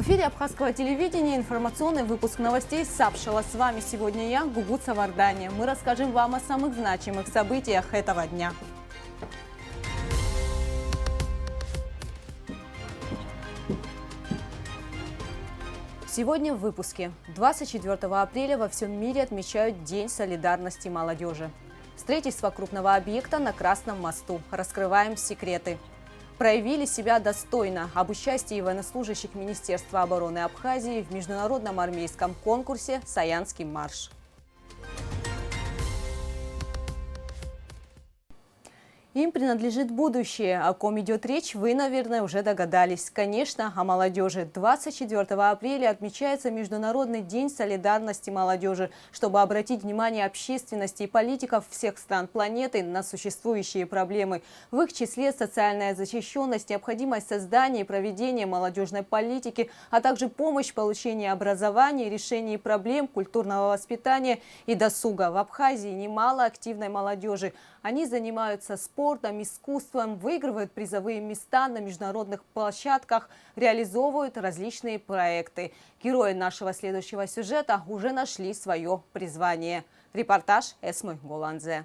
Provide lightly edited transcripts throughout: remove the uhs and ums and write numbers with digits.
эфире Абхазского телевидения информационный выпуск новостей Сапшила. С вами сегодня я, Гугут Савардания. Мы расскажем вам о самых значимых событиях этого дня. Сегодня в выпуске. 24 апреля во всем мире отмечают День солидарности молодежи. Строительство крупного объекта на Красном мосту. Раскрываем секреты. Проявили себя достойно об участии военнослужащих Министерства обороны Абхазии в международном армейском конкурсе «Саянский марш». Им принадлежит будущее. О ком идет речь, вы, наверное, уже догадались. Конечно, о молодежи. 24 апреля отмечается Международный день солидарности молодежи, чтобы обратить внимание общественности и политиков всех стран планеты на существующие проблемы. В их числе социальная защищенность, необходимость создания и проведения молодежной политики, а также помощь в получении образования, решении проблем, культурного воспитания и досуга. В Абхазии немало активной молодежи. Они занимаются спортом, искусством, выигрывают призовые места на международных площадках, реализовывают различные проекты. Герои нашего следующего сюжета уже нашли свое призвание. Репортаж Эсмы Голанзе.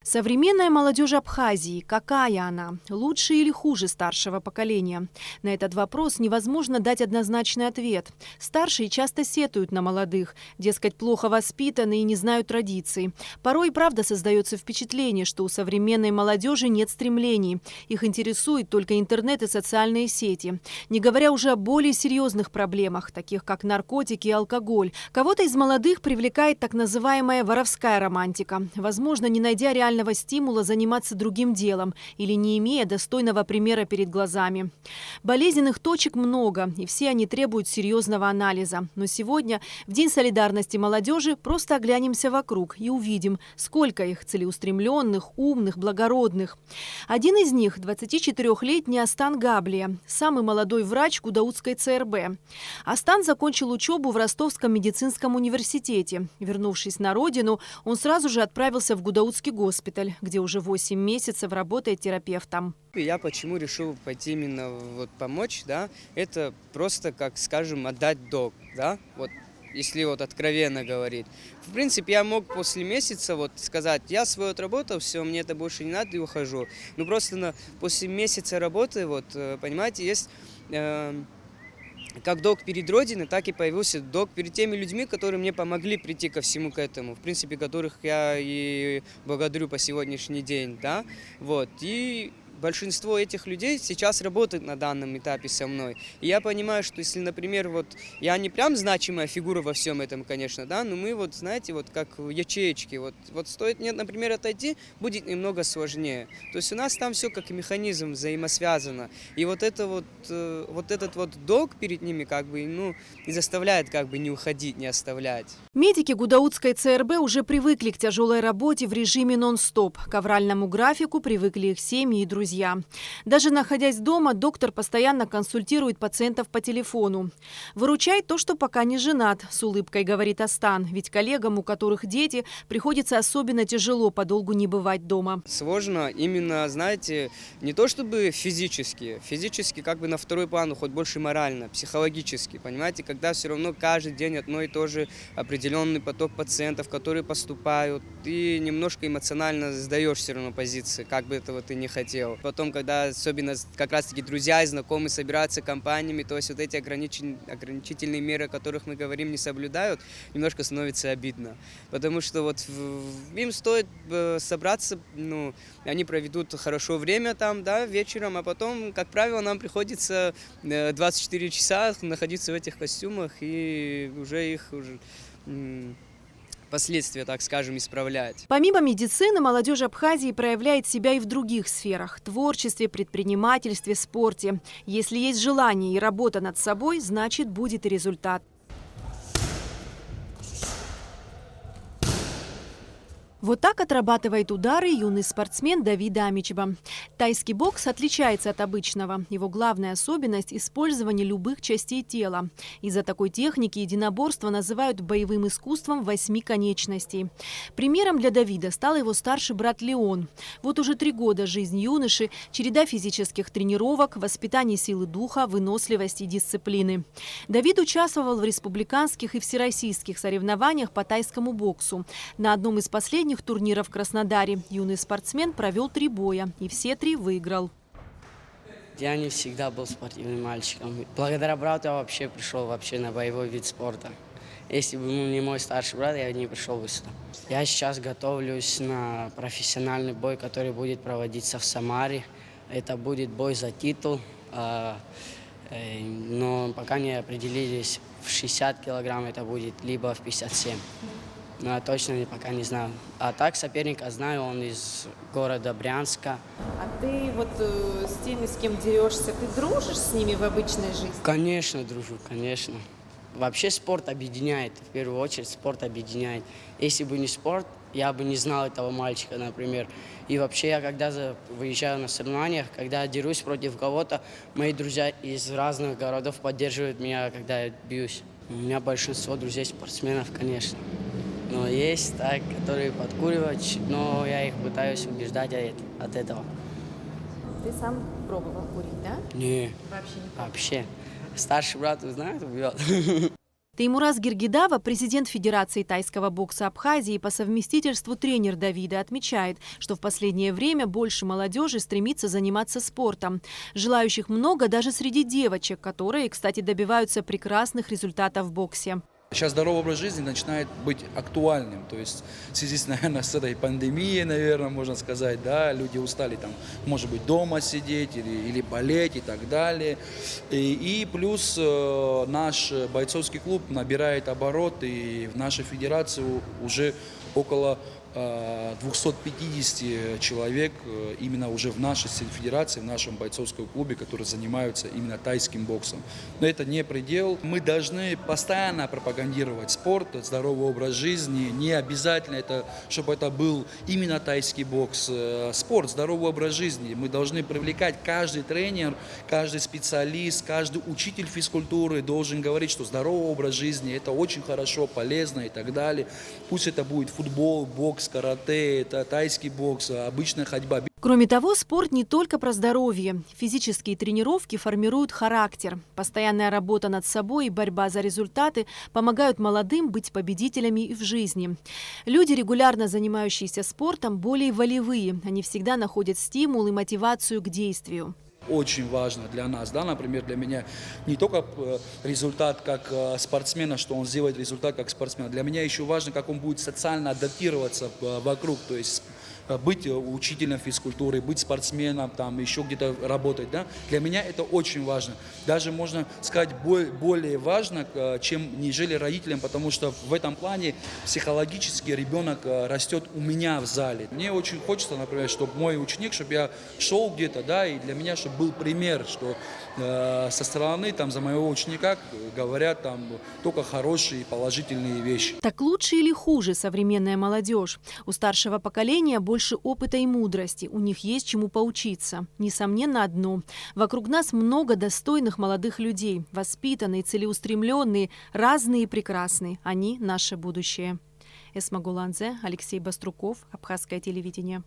Современная молодежь Абхазии. Какая она? Лучше или хуже старшего поколения? На этот вопрос невозможно дать однозначный ответ. Старшие часто сетуют на молодых. Дескать, плохо воспитаны и не знают традиций. Порой, правда, создается впечатление, что у современной молодежи нет стремлений. Их интересует только интернет и социальные сети. Не говоря уже о более серьезных проблемах, таких как наркотики и алкоголь. Кого-то из молодых привлекает так называемая воровская романтика. Возможно, не найдя реального стимула заниматься другим делом или не имея достойного примера перед глазами. Болезненных точек много, и все они требуют серьезного анализа. Но сегодня, в День солидарности молодежи, просто оглянемся вокруг и увидим, сколько их целеустремленных, умных, благородных. Один из них – 24-летний Астан Габлия, самый молодой врач Гудаутской ЦРБ. Астан закончил учебу в Ростовском медицинском университете. Вернувшись на родину, он сразу же отправился в Гудаутский госпиталь, где уже 8 месяцев работает терапевтом. Я почему решил пойти именно помочь, да, это просто, как скажем, отдать долг, да, если откровенно говорить. В принципе, я мог после месяца сказать, я свою отработал, все, мне это больше не надо и ухожу. Но просто после месяца работы, понимаете, есть... Как долг перед Родиной, так и появился долг перед теми людьми, которые мне помогли прийти ко всему к этому, в принципе, которых я и благодарю по сегодняшний день, да, И большинство этих людей сейчас работает на данном этапе со мной. И я понимаю, что если, например, я не прям значимая фигура во всем этом, конечно, да, но мы знаете, как ячеечки. Стоит мне, например, отойти, будет немного сложнее. То есть у нас там все как механизм взаимосвязано. И этот долг перед ними и заставляет не уходить, не оставлять. Медики Гудаутской ЦРБ уже привыкли к тяжелой работе в режиме нон-стоп. К авральному графику привыкли их семьи и друзья. Даже находясь дома, доктор постоянно консультирует пациентов по телефону. «Выручай то, что пока не женат», – с улыбкой говорит Астан. Ведь коллегам, у которых дети, приходится особенно тяжело подолгу не бывать дома. Сложно именно, знаете, не то чтобы физически на второй план уходит, больше морально, психологически, понимаете, когда все равно каждый день одно и то же определенный поток пациентов, которые поступают, ты немножко эмоционально сдаешь все равно позиции, как бы этого ты не хотел. Потом, когда особенно как раз-таки друзья и знакомые собираются компаниями, то есть эти ограничительные меры, о которых мы говорим, не соблюдают, немножко становится обидно. Потому что им стоит собраться, они проведут хорошо время там, да, вечером, а потом, как правило, нам приходится 24 часа находиться в этих костюмах и уже последствия, так скажем, исправлять. Помимо медицины, молодежь Абхазии проявляет себя и в других сферах – творчестве, предпринимательстве, спорте. Если есть желание и работа над собой, значит, будет и результат. Вот так отрабатывает удары юный спортсмен Давид Амичба. Тайский бокс отличается от обычного. Его главная особенность – использование любых частей тела. Из-за такой техники единоборство называют боевым искусством 8 конечностей. Примером для Давида стал его старший брат Леон. Вот уже 3 года жизнь юноши – череда физических тренировок, воспитание силы духа, выносливости и дисциплины. Давид участвовал в республиканских и всероссийских соревнованиях по тайскому боксу. На одном из последних турниров в Краснодаре юный спортсмен провел 3 боя и все 3 выиграл. Я не всегда был спортивным мальчиком. Благодаря брату я вообще пришел на боевой вид спорта. Если бы не мой старший брат, я не пришел бы сюда. Я сейчас готовлюсь на профессиональный бой, который будет проводиться в Самаре. Это будет бой за титул, но пока не определились, в 60 килограмм это будет, либо в 57. Но я точно пока не знаю. А так соперника знаю, он из города Брянска. А ты вот с теми, с кем дерешься, ты дружишь с ними в обычной жизни? Конечно, дружу, конечно. Вообще спорт объединяет, в первую очередь спорт объединяет. Если бы не спорт, я бы не знал этого мальчика, например. И вообще я когда выезжаю на соревнованиях, когда дерусь против кого-то, мои друзья из разных городов поддерживают меня, когда я бьюсь. У меня большинство друзей спортсменов, конечно. Но есть так, которые подкуривают, но я их пытаюсь убеждать от этого. Ты сам пробовал курить, да? Не, Вообще не пробовал. вообще. Старший брат, вы знаете, убьет. Теймураз Гиргидава, президент Федерации тайского бокса Абхазии и по совместительству тренер Давида, отмечает, что в последнее время больше молодежи стремится заниматься спортом. Желающих много даже среди девочек, которые, кстати, добиваются прекрасных результатов в боксе. Сейчас здоровый образ жизни начинает быть актуальным, то есть в связи, наверное, с этой пандемией, наверное, можно сказать, да, люди устали там, может быть, дома сидеть или болеть и так далее. И плюс наш бойцовский клуб набирает обороты, и в нашей федерации уже около 250 человек именно уже в нашей федерации, в нашем бойцовском клубе, которые занимаются именно тайским боксом. Но это не предел. Мы должны постоянно пропагандировать спорт, здоровый образ жизни. Не обязательно, чтобы это был именно тайский бокс. Спорт, здоровый образ жизни. Мы должны привлекать каждый тренер, каждый специалист, каждый учитель физкультуры должен говорить, что здоровый образ жизни – это очень хорошо, полезно и так далее. Пусть это будет футбол, бокс, карате, это тайский бокс, обычная ходьба. Кроме того, спорт не только про здоровье. Физические тренировки формируют характер. Постоянная работа над собой и борьба за результаты помогают молодым быть победителями и в жизни. Люди, регулярно занимающиеся спортом, более волевые. Они всегда находят стимул и мотивацию к действию. Очень важно для нас, да, например, для меня не только результат как спортсмена, что он сделает результат как спортсмен. Для меня еще важно, как он будет социально адаптироваться вокруг, то есть быть учителем физкультуры, быть спортсменом, там еще где-то работать, да. Для меня это очень важно. Даже можно сказать более важно, чем нежели родителям, потому что в этом плане психологически ребенок растет у меня в зале. Мне очень хочется, например, чтобы мой ученик, чтобы я шел где-то, да, и для меня, чтобы был пример, что со стороны там за моего ученика говорят там только хорошие положительные вещи. Так лучше или хуже современная молодежь? У старшего поколения больше опыта и мудрости. У них есть чему поучиться. Несомненно одно. Вокруг нас много достойных молодых людей. Воспитанные, целеустремленные, разные и прекрасные. Они наше будущее. Эсма Гуланзе, Алексей Баструков, Абхазское телевидение.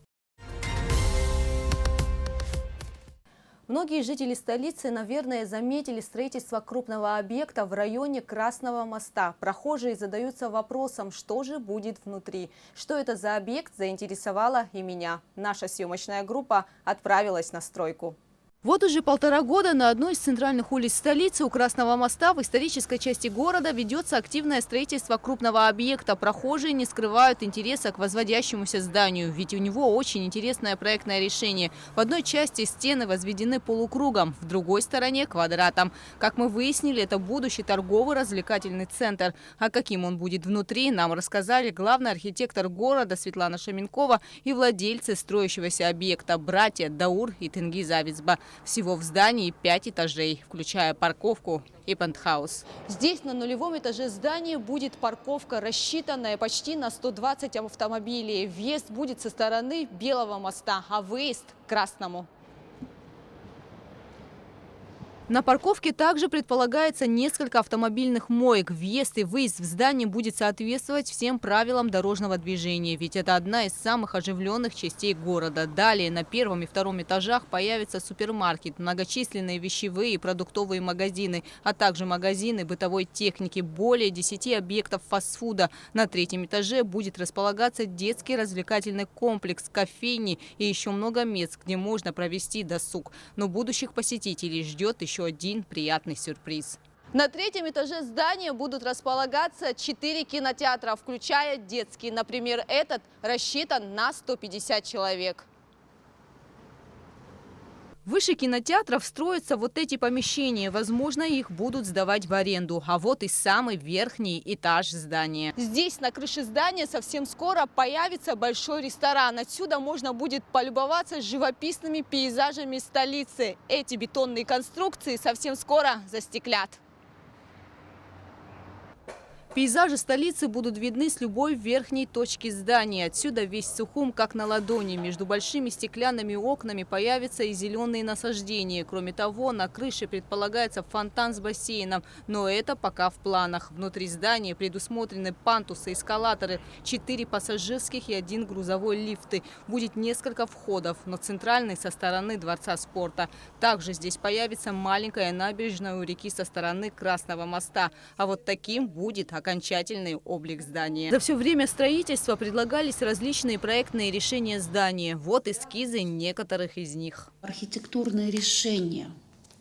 Многие жители столицы, наверное, заметили строительство крупного объекта в районе Красного моста. Прохожие задаются вопросом, что же будет внутри. Что это за объект, заинтересовало и меня. Наша съемочная группа отправилась на стройку. Вот уже 1,5 года на одной из центральных улиц столицы у Красного моста в исторической части города ведется активное строительство крупного объекта. Прохожие не скрывают интереса к возводящемуся зданию, ведь у него очень интересное проектное решение. В одной части стены возведены полукругом, в другой стороне – квадратом. Как мы выяснили, это будущий торговый развлекательный центр. А каким он будет внутри, нам рассказали главный архитектор города Светлана Шаменкова и владельцы строящегося объекта – братья Даур и Тенгиз Авицба. Всего в здании 5 этажей, включая парковку и пентхаус. Здесь на нулевом этаже здания будет парковка, рассчитанная почти на 120 автомобилей. Въезд будет со стороны Белого моста, а выезд к Красному. На парковке также предполагается несколько автомобильных моек. Въезд и выезд в здание будет соответствовать всем правилам дорожного движения, ведь это одна из самых оживленных частей города. Далее на первом и втором этажах появится супермаркет, многочисленные вещевые и продуктовые магазины, а также магазины бытовой техники, более 10 объектов фастфуда. На третьем этаже будет располагаться детский развлекательный комплекс, кофейни и еще много мест, где можно провести досуг. Но будущих посетителей ждет еще один приятный сюрприз. На третьем этаже здания будут располагаться 4 кинотеатра, включая детский. Например, этот рассчитан на 150 человек. Выше кинотеатров строятся вот эти помещения. Возможно, их будут сдавать в аренду. А вот и самый верхний этаж здания. Здесь на крыше здания совсем скоро появится большой ресторан. Отсюда можно будет полюбоваться живописными пейзажами столицы. Эти бетонные конструкции совсем скоро застеклят. Пейзажи столицы будут видны с любой верхней точки здания. Отсюда весь Сухум как на ладони. Между большими стеклянными окнами появятся и зеленые насаждения. Кроме того, на крыше предполагается фонтан с бассейном. Но это пока в планах. Внутри здания предусмотрены пандусы, эскалаторы, 4 пассажирских и 1 грузовой лифты. Будет несколько входов, но центральный со стороны Дворца спорта. Также здесь появится маленькая набережная у реки со стороны Красного моста. А вот таким будет окончательный облик здания. За все время строительства предлагались различные проектные решения здания. Вот эскизы некоторых из них. Архитектурное решение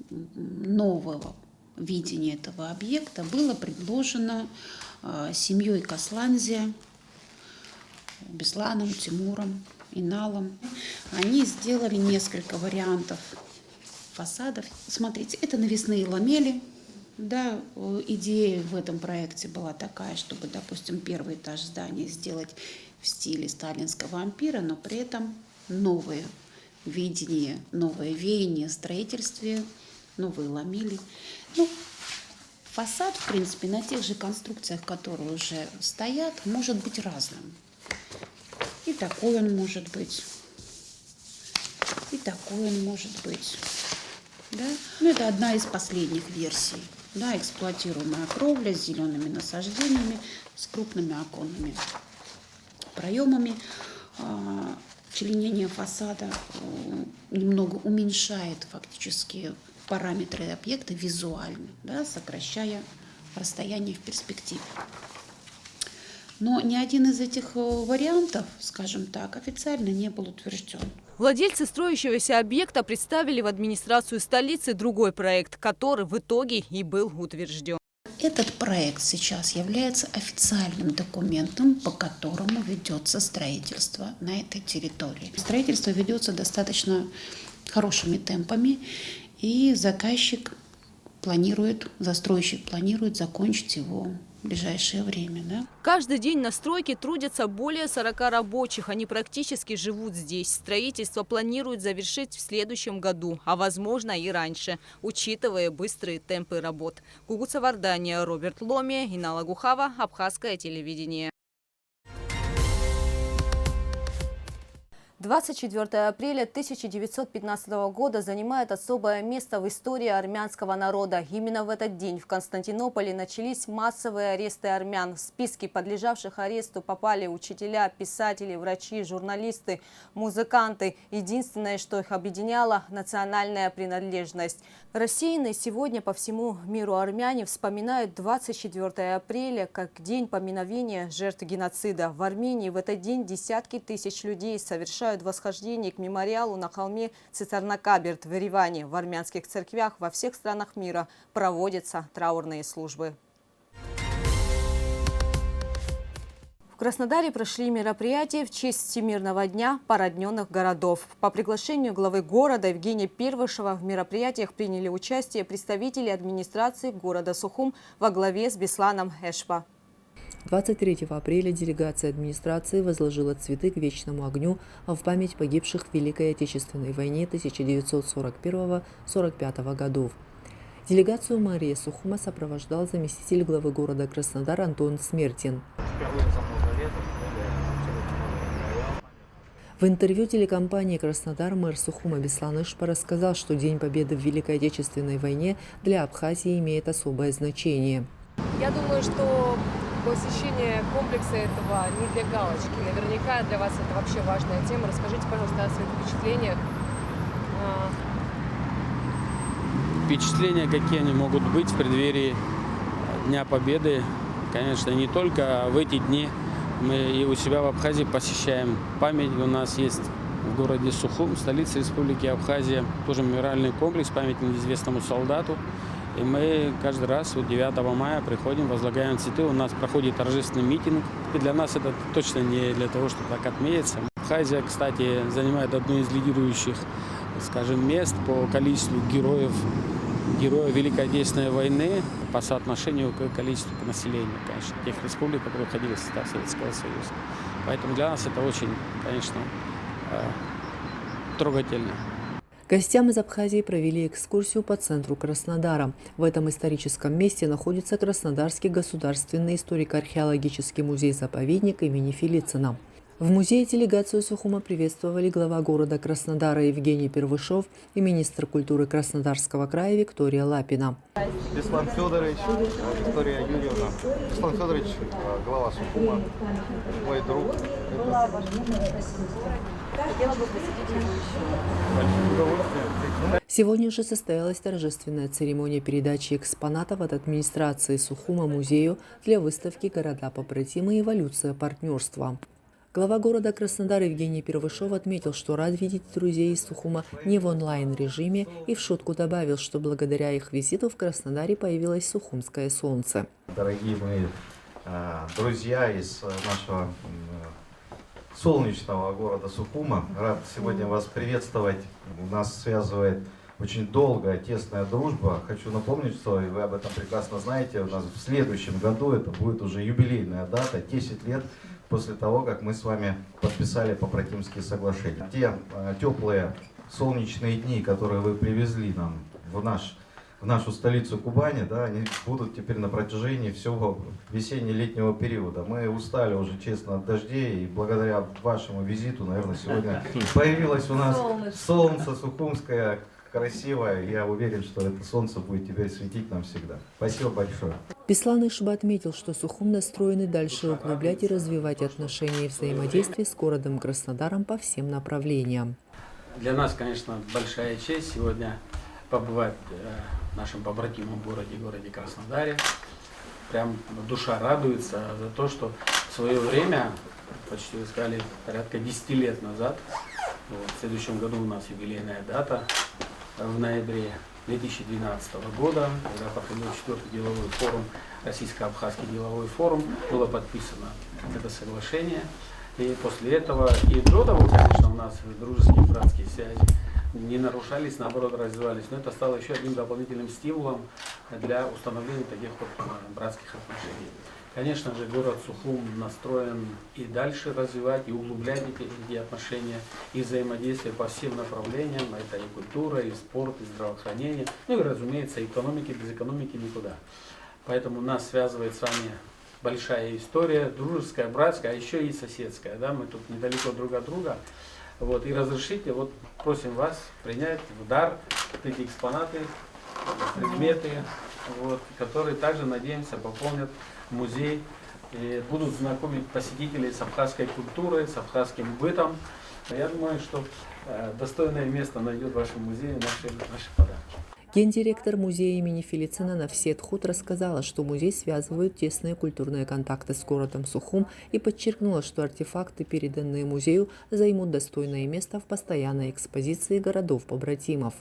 нового видения этого объекта было предложено семьей Касланзе, Бесланом, Тимуром, Иналом. Они сделали несколько вариантов фасадов. Смотрите, это навесные ламели. Да, идея в этом проекте была такая, чтобы, допустим, первый этаж здания сделать в стиле сталинского ампира, но при этом новое видение, новое веяние в строительстве, новые ламели. Ну, фасад, в принципе, на тех же конструкциях, которые уже стоят, может быть разным. И такой он может быть, и такой он может быть. Да? Ну, это одна из последних версий. Да, эксплуатируемая кровля с зелеными насаждениями, с крупными оконными проемами. Членение фасада немного уменьшает фактически параметры объекта визуально, да, сокращая расстояние в перспективе. Но ни один из этих вариантов, скажем так, официально не был утвержден. Владельцы строящегося объекта представили в администрацию столицы другой проект, который в итоге и был утвержден. Этот проект сейчас является официальным документом, по которому ведется строительство на этой территории. Строительство ведется достаточно хорошими темпами, и заказчик планирует, застройщик планирует закончить его в ближайшее время. Да? Каждый день на стройке трудятся более 40 рабочих. Они практически живут здесь. Строительство планируют завершить в следующем году, а возможно и раньше, учитывая быстрые темпы работ. Гугуца Вардания, Роберт Ломи, Инала Гухава, Абхазское телевидение. 24 апреля 1915 года занимает особое место в истории армянского народа. Именно в этот день в Константинополе начались массовые аресты армян. В списки подлежавших аресту попали учителя, писатели, врачи, журналисты, музыканты. Единственное, что их объединяло – национальная принадлежность. Рассеянные сегодня по всему миру армяне вспоминают 24 апреля как день поминовения жертв геноцида. В Армении в этот день десятки тысяч людей совершают восхождение к мемориалу на холме Цицарнакаберт в Ереване. В армянских церквях во всех странах мира проводятся траурные службы. В Краснодаре прошли мероприятия в честь Всемирного дня породненных городов. По приглашению главы города Евгения Первышева в мероприятиях приняли участие представители администрации города Сухум во главе с Бесланом Эшпа. 23 апреля делегация администрации возложила цветы к вечному огню в память погибших в Великой Отечественной войне 1941-1945 годов. Делегацию мэрии Сухума сопровождал заместитель главы города Краснодар Антон Смертин. В интервью телекомпании «Краснодар» мэр Сухума Беслан Ишпа рассказал, что День Победы в Великой Отечественной войне для Абхазии имеет особое значение. Я думаю, что посещение комплекса этого не для галочки. Наверняка для вас это вообще важная тема. Расскажите, пожалуйста, о своих впечатлениях. Впечатления, какие они могут быть в преддверии Дня Победы. Конечно, не только в эти дни. Мы и у себя в Абхазии посещаем память. У нас есть в городе Сухум, столице Республики Абхазия, тоже мемориальный комплекс памяти неизвестному солдату. И мы каждый раз 9 мая приходим, возлагаем цветы. У нас проходит торжественный митинг. И для нас это точно не для того, чтобы так отметиться. Абхазия, кстати, занимает одно из лидирующих, скажем, мест по количеству героев Великой Отечественной войны по соотношению к количеству населения, конечно, тех республик, которые входили в состав Советского Союза. Поэтому для нас это очень, конечно, трогательно. Гостям из Абхазии провели экскурсию по центру Краснодара. В этом историческом месте находится Краснодарский государственный историко-археологический музей-заповедник имени Фелицына. В музее делегацию Сухума приветствовали глава города Краснодара Евгений Первышов и министр культуры Краснодарского края Виктория Лапина. Беслан Федорович, Виктория Юрьевна. Беслан Федорович, глава Сухума, мой друг. Сегодня же состоялась торжественная церемония передачи экспонатов от администрации Сухума музею для выставки «Города-побратимы. Эволюция партнерства». Глава города Краснодар Евгений Первышов отметил, что рад видеть друзей из Сухума не в онлайн-режиме и в шутку добавил, что благодаря их визиту в Краснодаре появилось сухумское солнце. Дорогие мои друзья из нашего солнечного города Сухума, рад сегодня вас приветствовать. Нас связывает очень долгая, тесная дружба. Хочу напомнить, что вы об этом прекрасно знаете, у нас в следующем году это будет уже юбилейная дата, 10 лет после того, как мы с вами подписали побратимские соглашения. Те теплые солнечные дни, которые вы привезли нам в нашу столицу Кубани, да, они будут теперь на протяжении всего весенне-летнего периода. Мы устали уже, честно, от дождей, и благодаря вашему визиту, наверное, сегодня появилось у нас солнце сухумское, красивое. Я уверен, что это солнце будет теперь светить нам всегда. Спасибо большое. Беслан Ишпа отметил, что Сухум настроен и дальше углублять и развивать отношения и взаимодействие с городом Краснодаром по всем направлениям. Для нас, конечно, большая честь сегодня побывать в нашем побратимом городе Краснодаре. Прям душа радуется за то, что в свое время, почти вы сказали, порядка 10 лет назад, в следующем году у нас юбилейная дата, в ноябре 2012 года, когда проходил 4-й деловой форум, Российско-Абхазский деловой форум, было подписано это соглашение. И после этого, и до того, конечно, у нас дружеские братские связи не нарушались, наоборот, развивались. Но это стало еще одним дополнительным стимулом для установления таких вот братских отношений. Конечно же, город Сухум настроен и дальше развивать, и углублять эти отношения, и взаимодействие по всем направлениям. Это и культура, и спорт, и здравоохранение. Ну и, разумеется, экономики, без экономики никуда. Поэтому нас связывает с вами большая история, дружеская, братская, а еще и соседская. Да? Мы тут недалеко друг от друга. Вот, и разрешите, вот просим вас принять в дар эти экспонаты, предметы, вот, которые также, надеемся, пополнят музей и будут знакомить посетителей с абхазской культурой, с абхазским бытом. Я думаю, что достойное место найдет в вашем музее наши подарки. Гендиректор музея имени Фелицына Навсет Худ рассказала, что музей связывают тесные культурные контакты с городом Сухум и подчеркнула, что артефакты, переданные музею, займут достойное место в постоянной экспозиции городов-побратимов.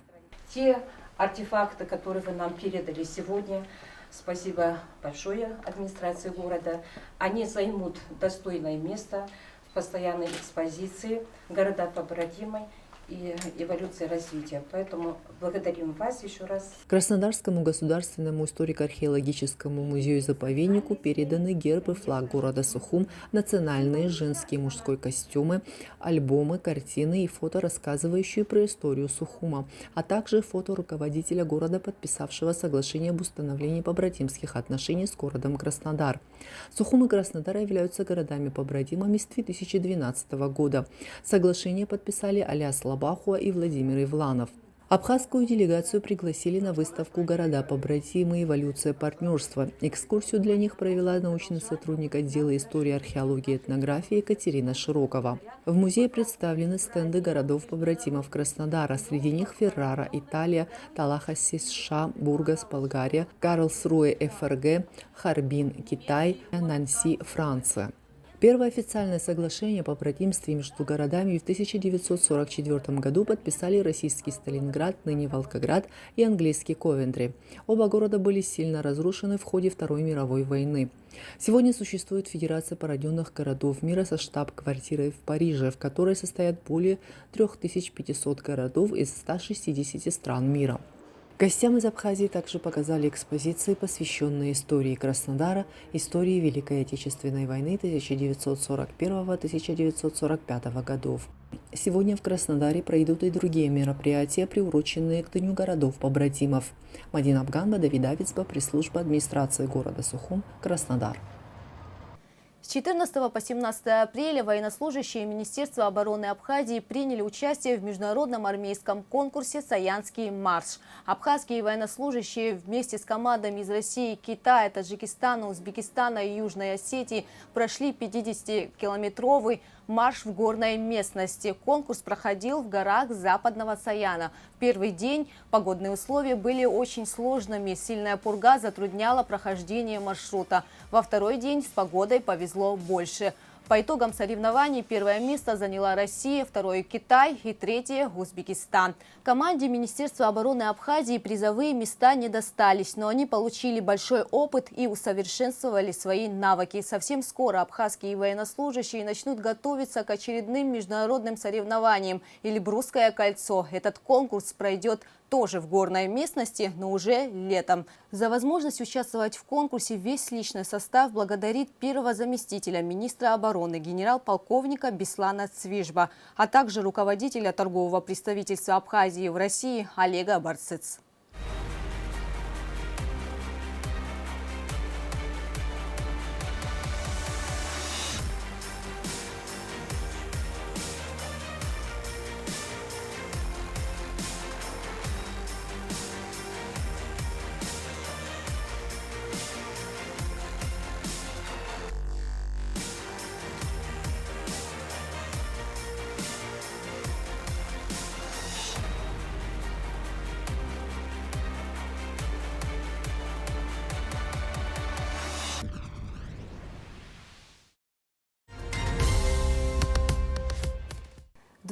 Те артефакты, которые вы нам передали сегодня, спасибо большое администрации города, они займут достойное место в постоянной экспозиции города-побратимы и эволюции развития. Поэтому благодарим вас еще раз. Краснодарскому государственному историко-археологическому музею-заповеднику переданы герб и флаг города Сухум, национальные женские и мужской костюмы, альбомы, картины и фото, рассказывающие про историю Сухума, а также фото руководителя города, подписавшего соглашение об установлении побратимских отношений с городом Краснодар. Сухум и Краснодар являются городами-побратимами с 2012 года. Соглашение подписали Аляс Лабахуа и Владимир Ивланов. Абхазскую делегацию пригласили на выставку «Города-побратимы. Эволюция партнерства». Экскурсию для них провела научный сотрудник отдела истории, археологии и этнографии Екатерина Широкова. В музее представлены стенды городов-побратимов Краснодара. Среди них Феррара, Италия, Талахасси, США, Бургас, Болгария, Карлсруэ, ФРГ, Харбин, Китай, Нанси, Франция. Первое официальное соглашение о побратимстве между городами в 1944 году подписали российский Сталинград, ныне Волгоград, и английский Ковентри. Оба города были сильно разрушены в ходе Второй мировой войны. Сегодня существует Федерация порожденных городов мира со штаб-квартирой в Париже, в которой состоят более 3500 городов из 160 стран мира. Гостям из Абхазии также показали экспозиции, посвященные истории Краснодара, истории Великой Отечественной войны 1941-1945 годов. Сегодня в Краснодаре пройдут и другие мероприятия, приуроченные к Дню городов-побратимов. Мадина Абганба, Давид Авицба, пресс-служба администрации города Сухум, Краснодар. С 14 по 17 апреля военнослужащие Министерства обороны Абхазии приняли участие в международном армейском конкурсе «Саянский марш». Абхазские военнослужащие вместе с командами из России, Китая, Таджикистана, Узбекистана и Южной Осетии прошли 50-километровый марш в горной местности. Конкурс проходил в горах Западного Саяна. В первый день погодные условия были очень сложными. Сильная пурга затрудняла прохождение маршрута. Во второй день с погодой повезло больше. По итогам соревнований первое место заняла Россия, второе – Китай и третье – Узбекистан. Команде Министерства обороны Абхазии призовые места не достались, но они получили большой опыт и усовершенствовали свои навыки. Совсем скоро абхазские военнослужащие начнут готовиться к очередным международным соревнованиям «Эльбрусское кольцо». Этот конкурс пройдет тоже в горной местности, но уже летом. За возможность участвовать в конкурсе весь личный состав благодарит первого заместителя министра обороны генерал-полковника Беслана Цвижба, а также руководителя торгового представительства Абхазии в России Олега Барцыц. –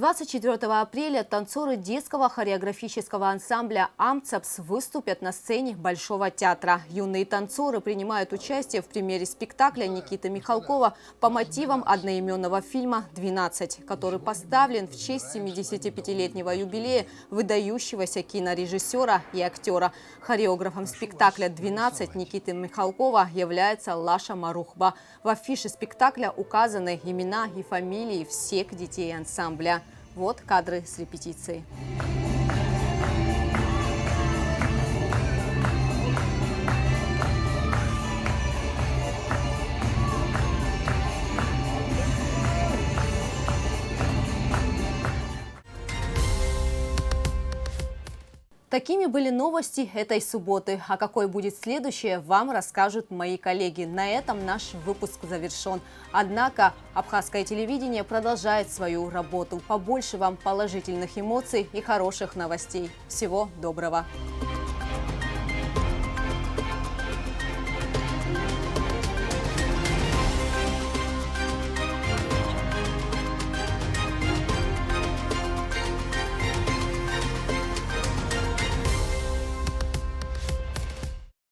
24 апреля танцоры детского хореографического ансамбля «Амцапс» выступят на сцене Большого театра. Юные танцоры принимают участие в премьере спектакля Никиты Михалкова по мотивам одноименного фильма «12», который поставлен в честь 75-летнего юбилея выдающегося кинорежиссера и актера. Хореографом спектакля «12» Никиты Михалкова является Лаша Марухба. В афише спектакля указаны имена и фамилии всех детей ансамбля. Вот кадры с репетиции. Такими были новости этой субботы. А какой будет следующее, вам расскажут мои коллеги. На этом наш выпуск завершен. Однако абхазское телевидение продолжает свою работу. Побольше вам положительных эмоций и хороших новостей. Всего доброго!